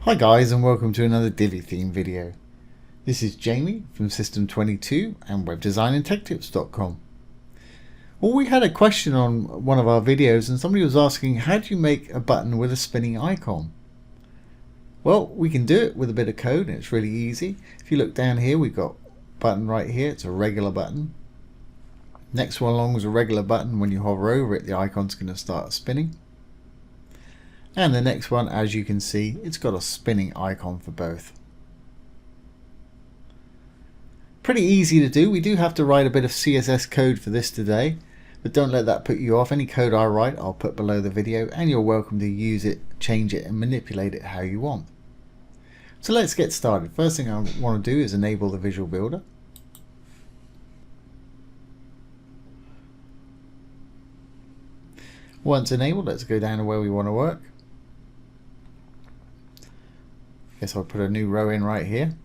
Hi guys, and welcome to another Divi theme video. This is Jamie from System22 and webdesignandtechtips.com. Well, we had a question on one of our videos and somebody was asking, how do you make a button with a spinning icon? Well, we can do it with a bit of code and it's really easy. If you look down here, we've got a button right here. It's a regular button. Next one along is a regular button. When you hover over it, the icon's going to start spinning. And the next one, as you can see, it's got a spinning icon for both. Pretty easy to do. We do have to write a bit of CSS code for this today, but don't let that put you off. Any code I write, I'll put below the video, and you're welcome to use it, change it, and manipulate it how you want. So let's get started. First thing I want to do is enable the Visual Builder. Once enabled, let's go down to where we want to work. Guess I'll put a new row in right here.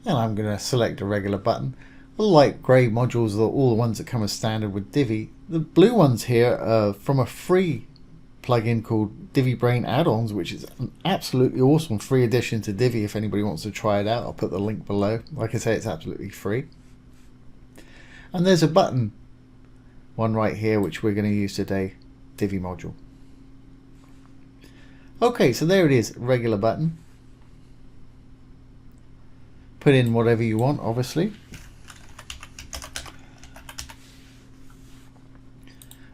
And I'm going to select a regular button. The light grey modules are all the ones that come as standard with Divi. The blue ones here are from a free plugin called Divi Brain Add-ons, which is an absolutely awesome free addition to Divi. If anybody wants to try it out, I'll put the link below. Like I say, it's absolutely free. And there's a button one right here which we're going to use today, Divi module. Okay, so there it is, regular button. Put in whatever you want, obviously.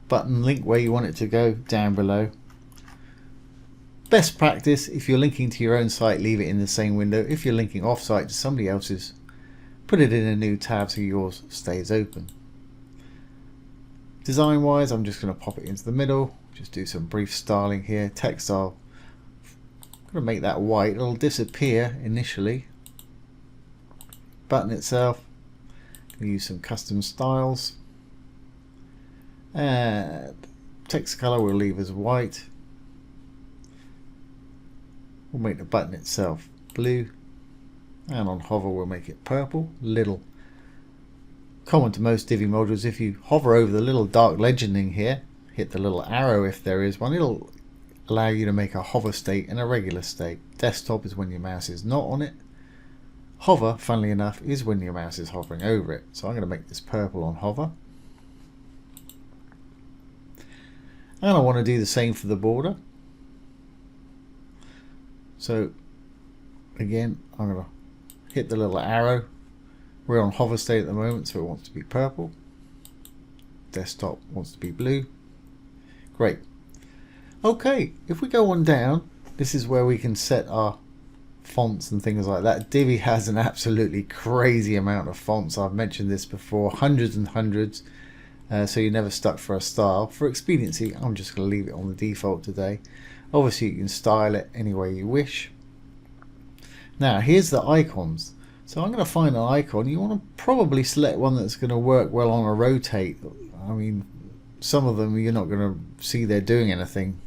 Button link where you want it to go down below. Best practice, if you're linking to your own site, leave it in the same window. If you're linking off-site to somebody else's, put it in a new tab so yours stays open. Design wise, I'm just going to pop it into the middle, just do some brief styling here. Text style, I'm going to make that white, it'll disappear initially. Button itself, I'm going to use some custom styles. And text color we'll leave as white. We'll make the button itself blue. And on hover we'll make it purple. Little. Common to most Divi modules, if you hover over the little dark legending here, hit the little arrow if there is one, it'll allow you to make a hover state and a regular state. Desktop is when your mouse is not on it. Hover, funnily enough, is when your mouse is hovering over it. So I'm going to make this purple on hover. And I want to do the same for the border. So again, I'm going to hit the little arrow. We're on hover state at the moment, so it wants to be purple. Desktop wants to be blue. Great. Okay, if we go on down, this is where we can set our fonts and things like that. Divi has an absolutely crazy amount of fonts. I've mentioned this before, hundreds and hundreds. So you're never stuck for a style. For expediency, I'm just going to leave it on the default today. Obviously, you can style it any way you wish. Now, here's the icons. So I'm going to find an icon. You want to probably select one that's going to work well on a rotate. I mean, some of them you're not going to see they're doing anything.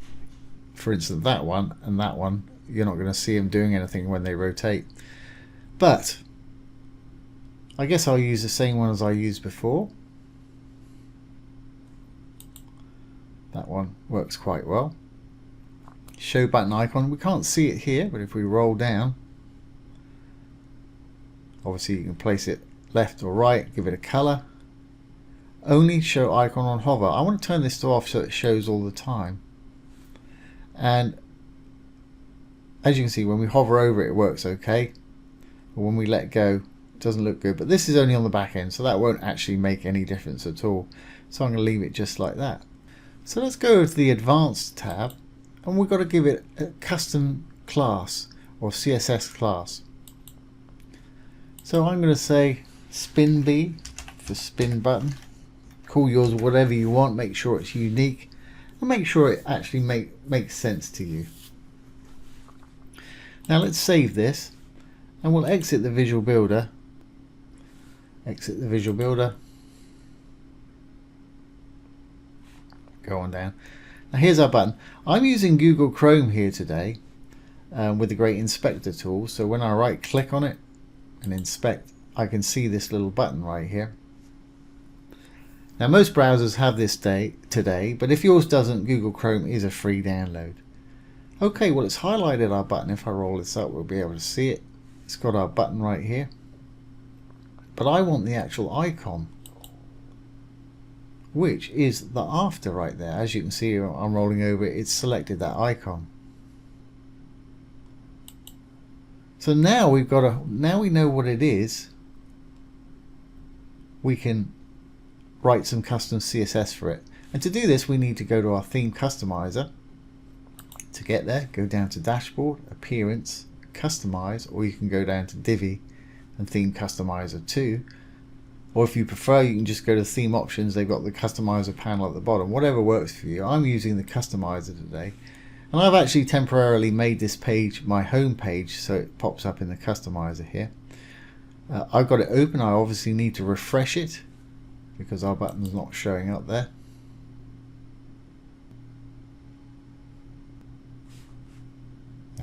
For instance, that one and that one, you're not going to see them doing anything when they rotate. But I guess I'll use the same one as I used before. That one works quite well. Show button icon. We can't see it here, but if we roll down, obviously you can place it left or right, give it a color. Only show icon on hover. I want to turn this to off so it shows all the time. And as you can see, when we hover over it, it works okay. But when we let go, it doesn't look good. But this is only on the back end, so that won't actually make any difference at all. So I'm going to leave it just like that. So let's go to the Advanced tab, and we've got to give it a custom class or CSS class. So I'm going to say Spinnig for spin button. Call yours whatever you want. Make sure it's unique, and make sure it actually makes sense to you. Now let's save this, and we'll exit the Visual Builder. Exit the Visual Builder. Go on down. Now here's our button. I'm using Google Chrome here today with the great inspector tool. So when I right click on it and inspect, I can see this little button right here. Now most browsers have this today, but if yours doesn't, Google Chrome is a free download. Okay, well it's highlighted our button. If I roll this up, we'll be able to see it. It's got our button right here. But I want the actual icon, which is the after right there. As you can see, I'm rolling over it, it's selected that icon. So now we know what it is. We can write some custom CSS for it. And to do this, we need to go to our theme customizer. To get there, go down to Dashboard, Appearance, Customize, or you can go down to Divi and Theme Customizer 2. Or if you prefer, you can just go to Theme Options. They've got the Customizer panel at the bottom. Whatever works for you. I'm using the Customizer today. And I've actually temporarily made this page my home page, so it pops up in the Customizer here. I've got it open. I obviously need to refresh it because our button's not showing up there.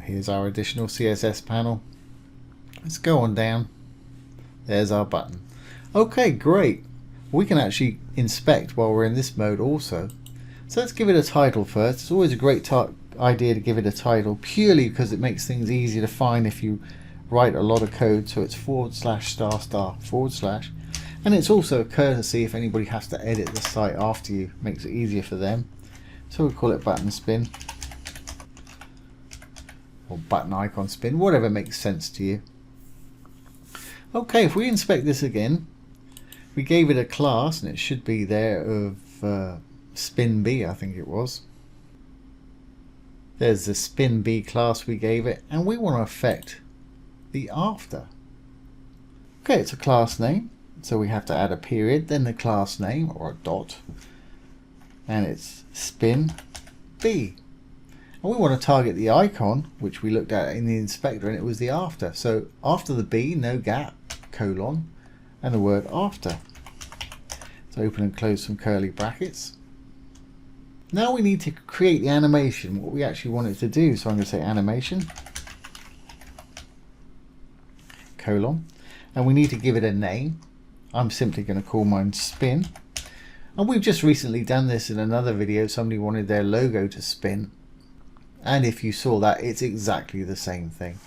Here's our additional CSS panel. Let's go on down. There's our button. Okay, great. We can actually inspect while we're in this mode also. So let's give it a title first. It's always a great idea to give it a title, purely because it makes things easier to find if you write a lot of code. So it's // // and it's also a courtesy if anybody has to edit the site after you. Makes it easier for them. So we'll call it button spin, or button icon spin, whatever makes sense to you. Okay, if we inspect this again, we gave it a class, and it should be there, of spin B, I think it was. There's the spin B class we gave it, and we want to affect the after. Okay, it's a class name, so we have to add a period, then the class name, or a dot, and it's spin B. And we want to target the icon, which we looked at in the inspector, and it was the after. So after the B, no gap, colon, and the word after. So open and close some curly brackets. Now we need to create the animation, what we actually want it to do. So I'm going to say animation, colon, and we need to give it a name. I'm simply going to call mine spin. And we've just recently done this in another video. Somebody wanted their logo to spin. And if you saw that, it's exactly the same thing.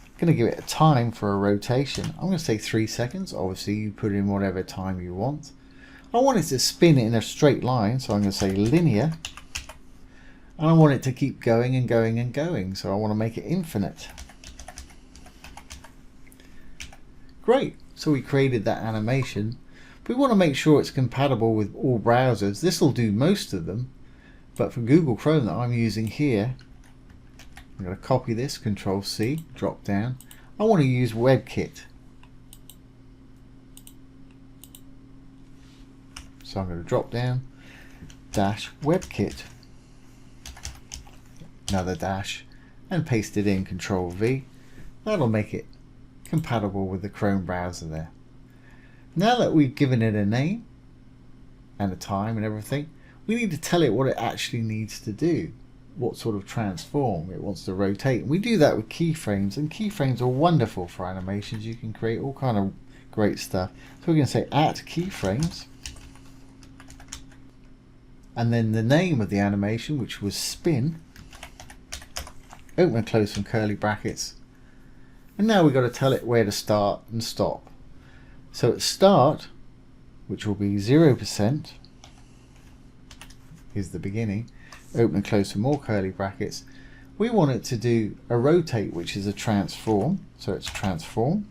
I'm going to give it a time for a rotation. I'm going to say 3 seconds. Obviously, you put in whatever time you want. I want it to spin in a straight line, so I'm going to say linear. And I want it to keep going and going and going, so I want to make it infinite. Great, so we created that animation. We want to make sure it's compatible with all browsers. This will do most of them. But for Google Chrome that I'm using here, I'm going to copy this, Control C, drop down. I want to use WebKit. So I'm going to drop down, dash WebKit, another dash, and paste it in, Control V. That'll make it compatible with the Chrome browser there. Now that we've given it a name and a time and everything, we need to tell it what it actually needs to do, what sort of transform it wants to rotate. And we do that with keyframes, and keyframes are wonderful for animations. You can create all kind of great stuff. So we're going to say @keyframes, and then the name of the animation, which was spin, open and close some curly brackets, and now we've got to tell it where to start and stop. So at start, which will be 0%, is the beginning, open and close some more curly brackets. We want it to do a rotate, which is a transform, so it's transform,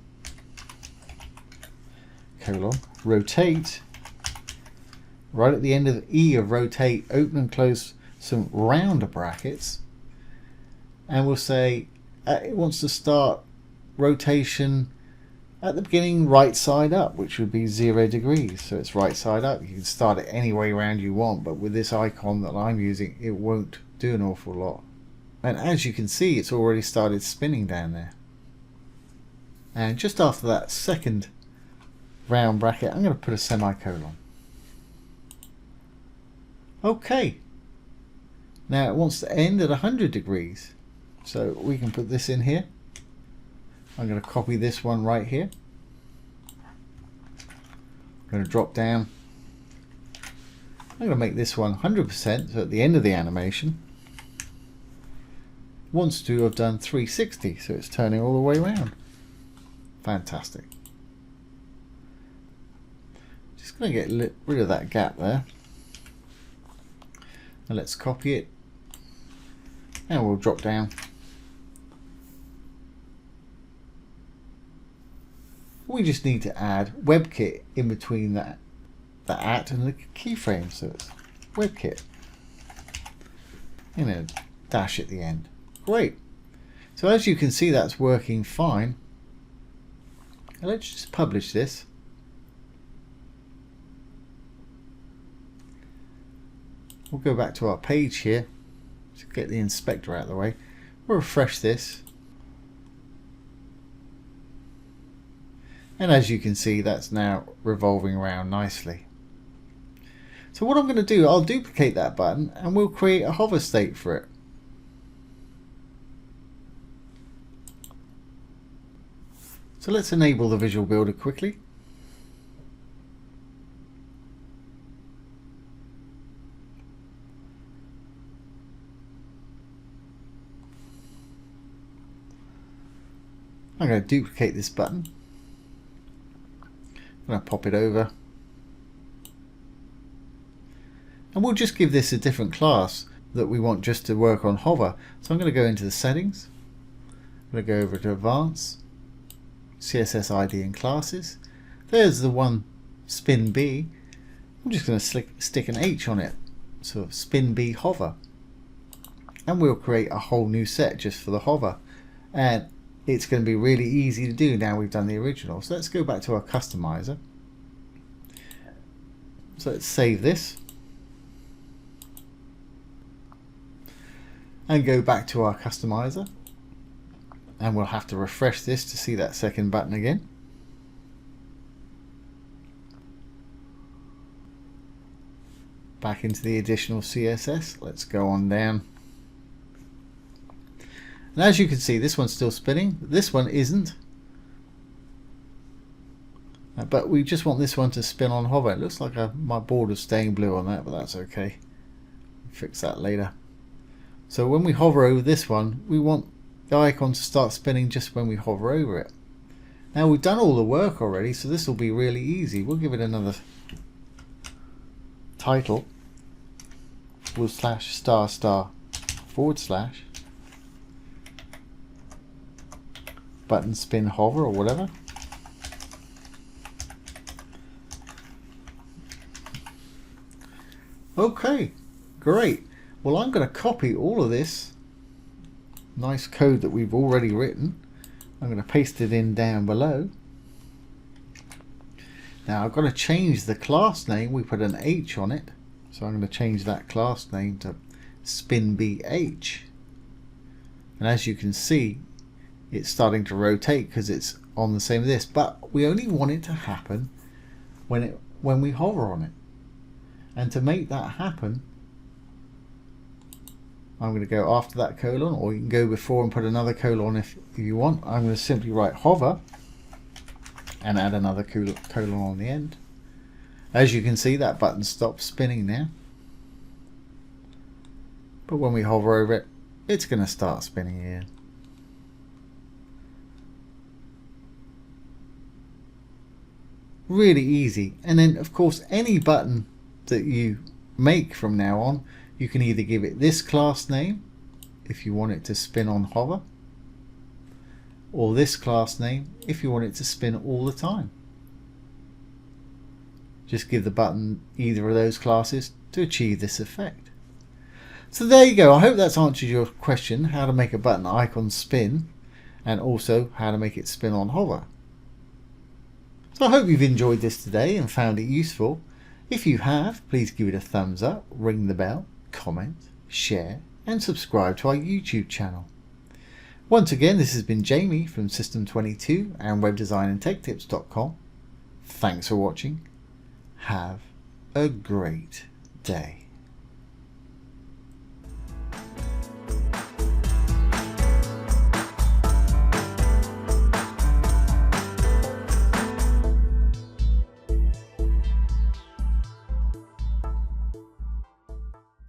colon, rotate, right at the end of E of rotate, open and close some round brackets, and we'll say it wants to start rotation at the beginning right side up, which would be 0 degrees. So it's right side up. You can start it any way around you want, but with this icon that I'm using, it won't do an awful lot. And as you can see, it's already started spinning down there. And just after that second round bracket, I'm going to put a semicolon. Okay. Now it wants to end at 100 degrees. So we can put this in here. I'm going to copy this one right here. I'm going to drop down, I'm going to make this one 100%, so at the end of the animation it wants to have done 360, so it's turning all the way around. Fantastic. Just going to get rid of that gap there. And let's copy it. And we'll drop down. We just need to add WebKit in between the at and the keyframe, so it's WebKit. And a dash at the end. Great. So as you can see, that's working fine. And let's just publish this. We'll go back to our page here to get the inspector out of the way. We'll refresh this. And as you can see, that's now revolving around nicely. So what I'm going to do, I'll duplicate that button and we'll create a hover state for it. So let's enable the Visual Builder quickly. I'm going to duplicate this button. I'm going to pop it over. And we'll just give this a different class that we want just to work on hover. So I'm going to go into the settings. I'm going to go over to Advanced, CSS ID and Classes. There's the one Spin B. I'm just going to stick an H on it. So Spin B Hover. And we'll create a whole new set just for the hover. And it's going to be really easy to do now we've done the original. So let's go back to our customizer. So let's save this. And go back to our customizer. And we'll have to refresh this to see that second button again. Back into the additional CSS. Let's go on down. And as you can see, this one's still spinning. This one isn't. But we just want this one to spin on hover. It looks like my border's staying blue on that, but that's okay. Fix that later. So when we hover over this one, we want the icon to start spinning just when we hover over it. Now we've done all the work already, so this will be really easy. We'll give it another title. / star / button spin hover or whatever. Okay, great. Well, I'm going to copy all of this nice code that we've already written. I'm going to paste it in down below. Now I've got to change the class name. We put an H on it, so I'm going to change that class name to SpinBH. And as you can see, it's starting to rotate because it's on the same as this, but we only want it to happen when we hover on it. And to make that happen, I'm going to go after that colon, or you can go before and put another colon if you want. I'm going to simply write hover and add another colon on the end. As you can see, that button stops spinning now. But when we hover over it, it's going to start spinning again. Really easy. And then of course any button that you make from now on, you can either give it this class name if you want it to spin on hover, or this class name if you want it to spin all the time. Just give the button either of those classes to achieve this effect. So there you go. I hope that's answered your question, how to make a button icon spin, and also how to make it spin on hover. So I hope you've enjoyed this today and found it useful. If you have, please give it a thumbs up, ring the bell, comment, share and subscribe to our YouTube channel. Once again, this has been Jamie from System22 and webdesignandtechtips.com. Thanks for watching. Have a great day.